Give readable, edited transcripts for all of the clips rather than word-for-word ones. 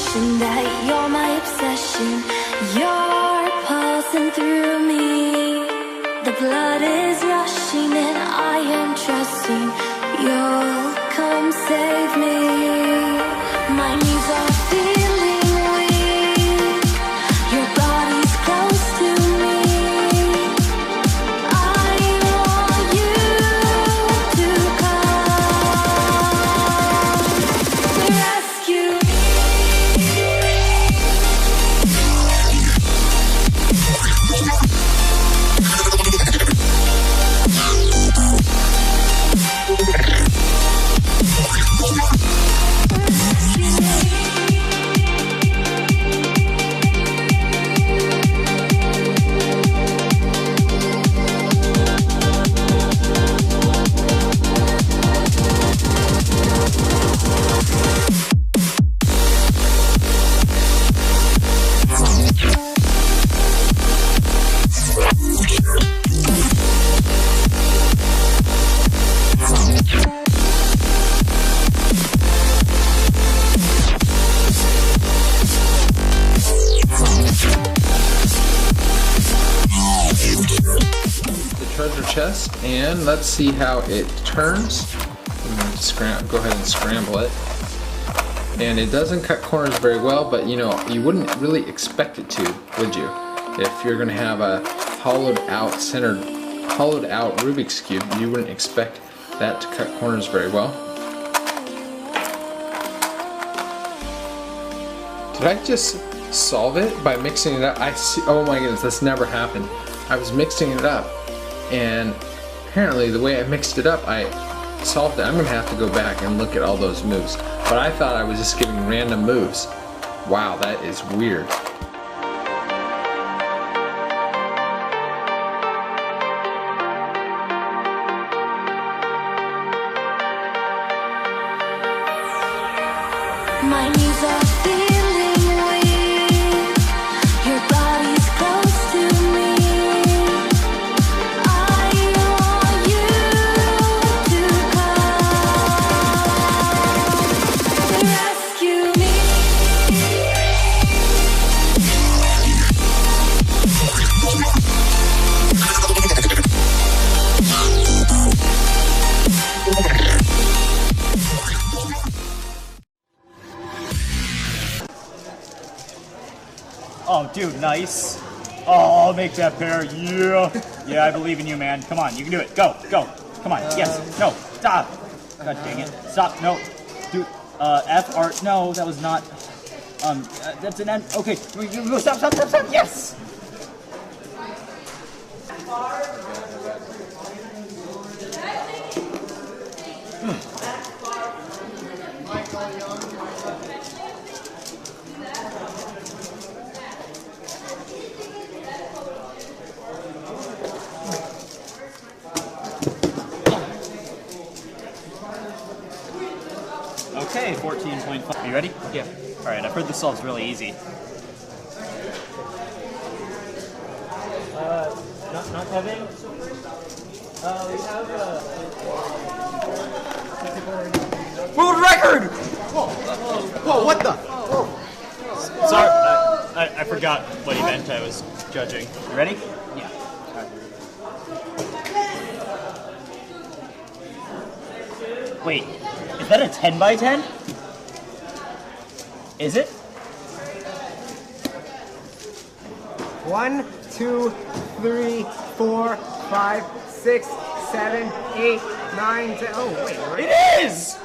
confession that you're my obsession. You're pulsing through me. The blood is rushing and I am trusting you'll come save me. My knees are feeling weak. Your body's close to me. I want you to come rescue me. Treasure chest, and let's see how it turns. I'm going to go ahead and scramble it. And it doesn't cut corners very well, but you know, you wouldn't really expect it to, would you? If you're going to have a hollowed out Rubik's Cube, you wouldn't expect that to cut corners very well. Did I just solve it by mixing it up? Oh my goodness, that's never happened. I was mixing it up, and apparently the way I mixed it up, I solved it. I'm gonna have to go back and look at all those moves. But I thought I was just giving random moves. Wow, that is weird. My knees are feeling weak. Your body's close to me. I want you to come rescue me. Oh, dude, nice. Oh, I'll make that pair. Yeah. Yeah, I believe in you, man. Come on, you can do it. Go, go. Come on. Yes. No. Stop. God dang it. Stop. No. Dude. F R. No, that was not. That's an N. Okay. Stop. Stop. Stop. Stop. Yes. Okay, 14.5. Are you ready? Yeah. Alright, I've heard this solves really easy. Not having. We have World record! Whoa, what the? Sorry, I forgot what he meant. I was judging. You ready? Yeah. Wait, is that a 10 by 10? Is it? 1, 2, 3, 4, 5, 6, 7, 8, 9, 10. Oh, wait, right? It is!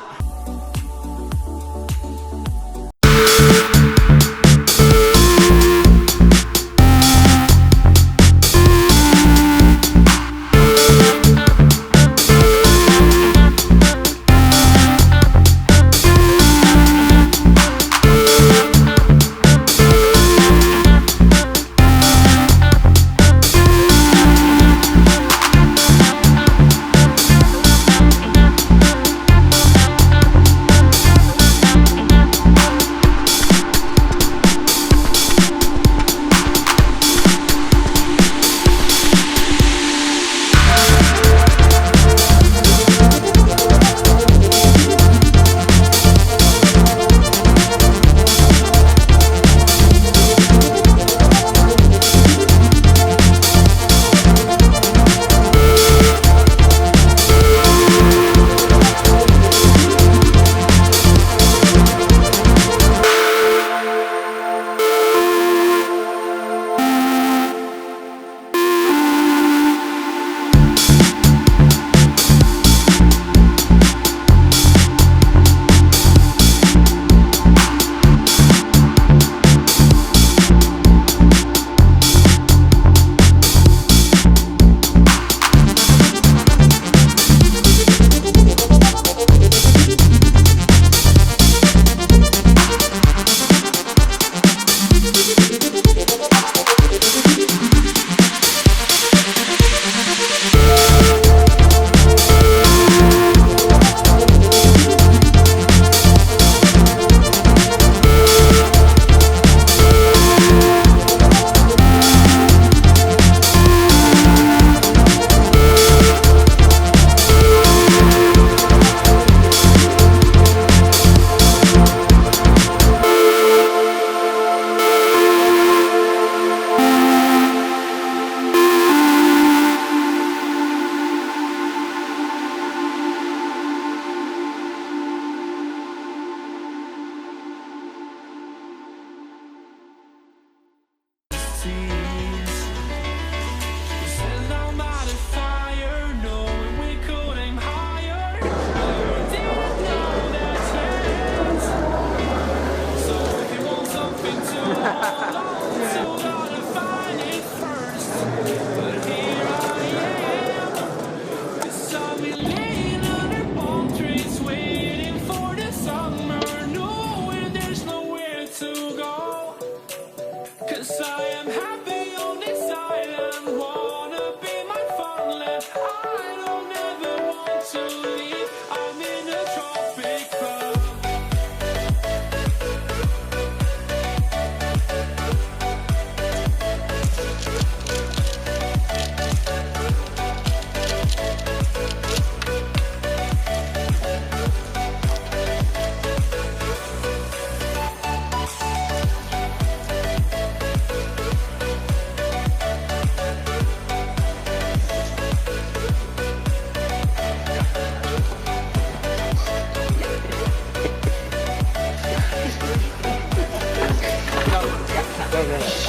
Right there.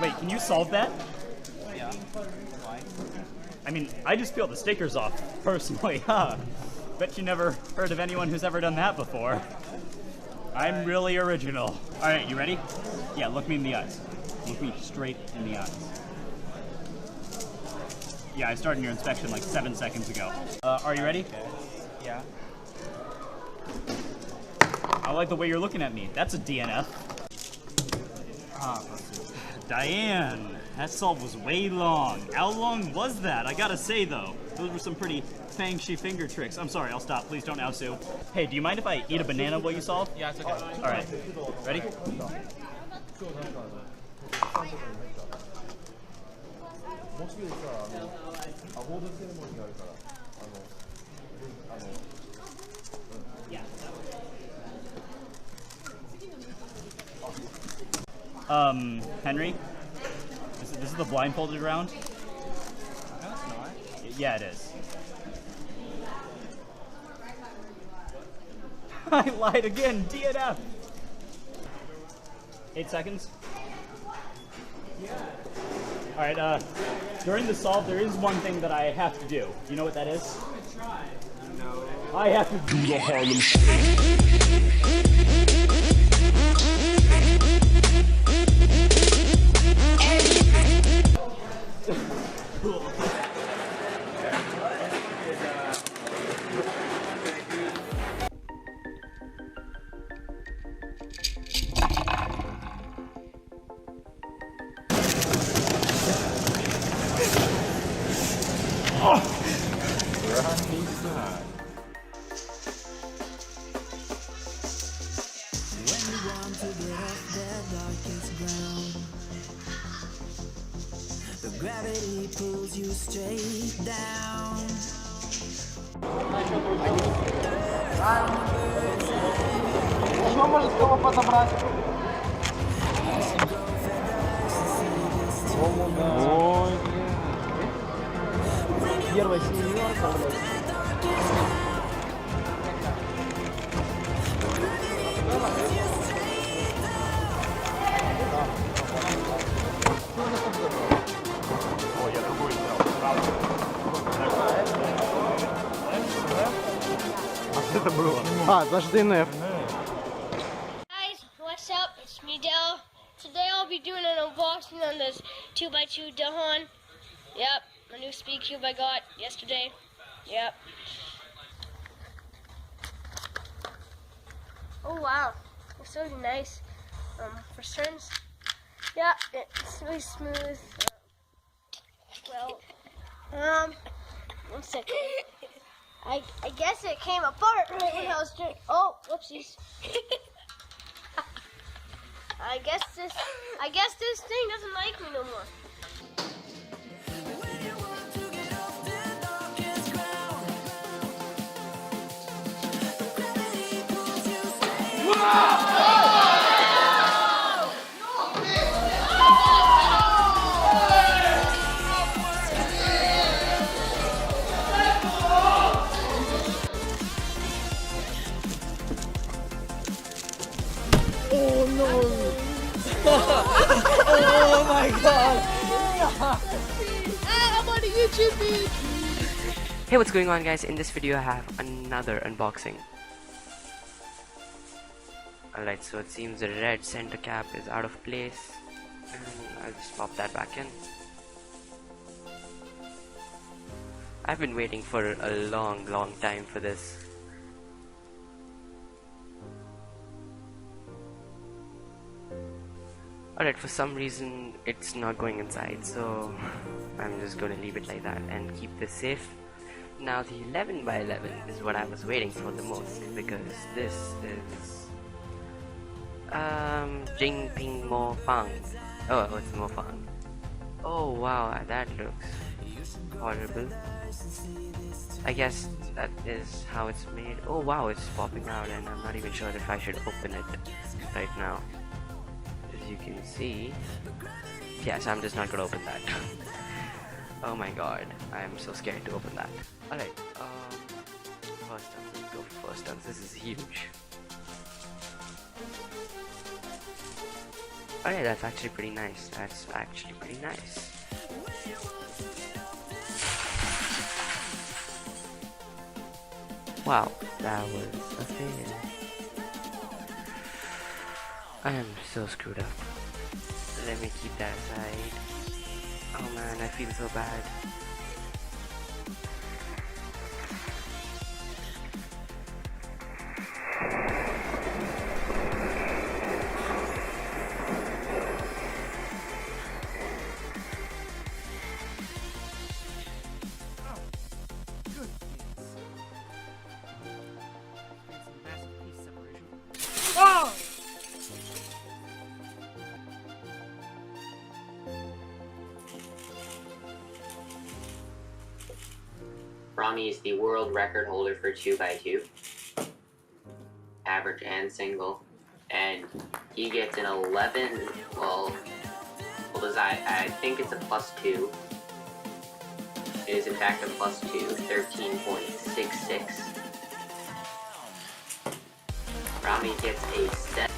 Wait, can you solve that? Yeah. Why? I mean, I just peel the stickers off, personally, huh? Bet you never heard of anyone who's ever done that before. I'm really original. Alright, you ready? Yeah, look me in the eyes. Look me straight in the eyes. Yeah, I started your inspection like 7 seconds ago. Are you ready? Yeah. I like the way you're looking at me. That's a DNF. Diane, that solve was way long. How long was that? I gotta say though, those were some pretty fang-shi finger tricks. I'm sorry, I'll stop. Please don't outsu. Hey, do you mind if I eat a banana while you solve? Yeah, it's okay. Alright. Ready? Henry? This is the blindfolded round? No, it's not. Yeah, it is. I lied again, DNF! 8 seconds. Alright, during the solve, there is one thing that I have to do. You know what that is? No. I have to do the Harlem Shake. Gravity pulls you straight down. Что может кого подобрать? Ой, первая семерка, блядь. Это было. Подожди, Неф. Guys, what's up? It's me, Dell. Today I'll be doing an unboxing on this 2x2 Dahan. Yep, my new Speedcube I got yesterday. Yep. Oh wow, it's really nice. For turns, yeah, it's really smooth. One second. I guess it came apart right when I was doing. Oh, whoopsies. I guess this thing doesn't like me no more. Oh my god! I'm on a YouTube feed. Hey, what's going on, guys? In this video I have another unboxing. Alright, so it seems the red center cap is out of place. And I'll just pop that back in. I've been waiting for a long time for this. Alright, for some reason it's not going inside, so I'm just gonna leave it like that and keep this safe. Now the 11 by 11 is what I was waiting for the most, because this is Jing Ping Mo Fang. Oh, it's Mo Fang. Oh wow, that looks horrible. I guess that is how it's made. Oh wow, it's popping out and I'm not even sure if I should open it right now. As you can see, yes, I'm just not gonna open that. Oh my god, I'm so scared to open that. Alright, first up, let's go for first up. This is huge. Alright, that's actually pretty nice. That's actually pretty nice. Wow, that was a fail. I am so screwed up. Let me keep that aside. Oh man, I feel so bad. Rami is the world record holder for 2x2, average and single, and he gets an 11, well I think it's a +2. It is in fact a +2, 13.66. Rami gets a 7.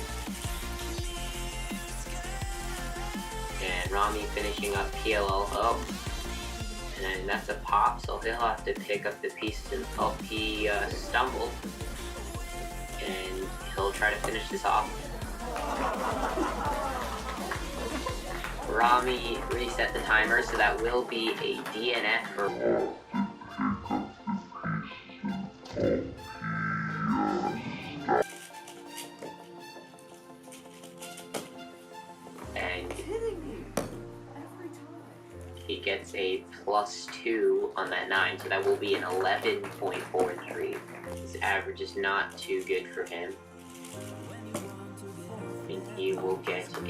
And Rami finishing up PLL. Oh. And that's a pop, so he'll have to pick up the pieces. And oh, he stumbled. And he'll try to finish this off. Rami reset the timer, so that will be a DNF for... And he gets a +2 on that 9, so that will be an 11.43. His average is not too good for him. And he will get a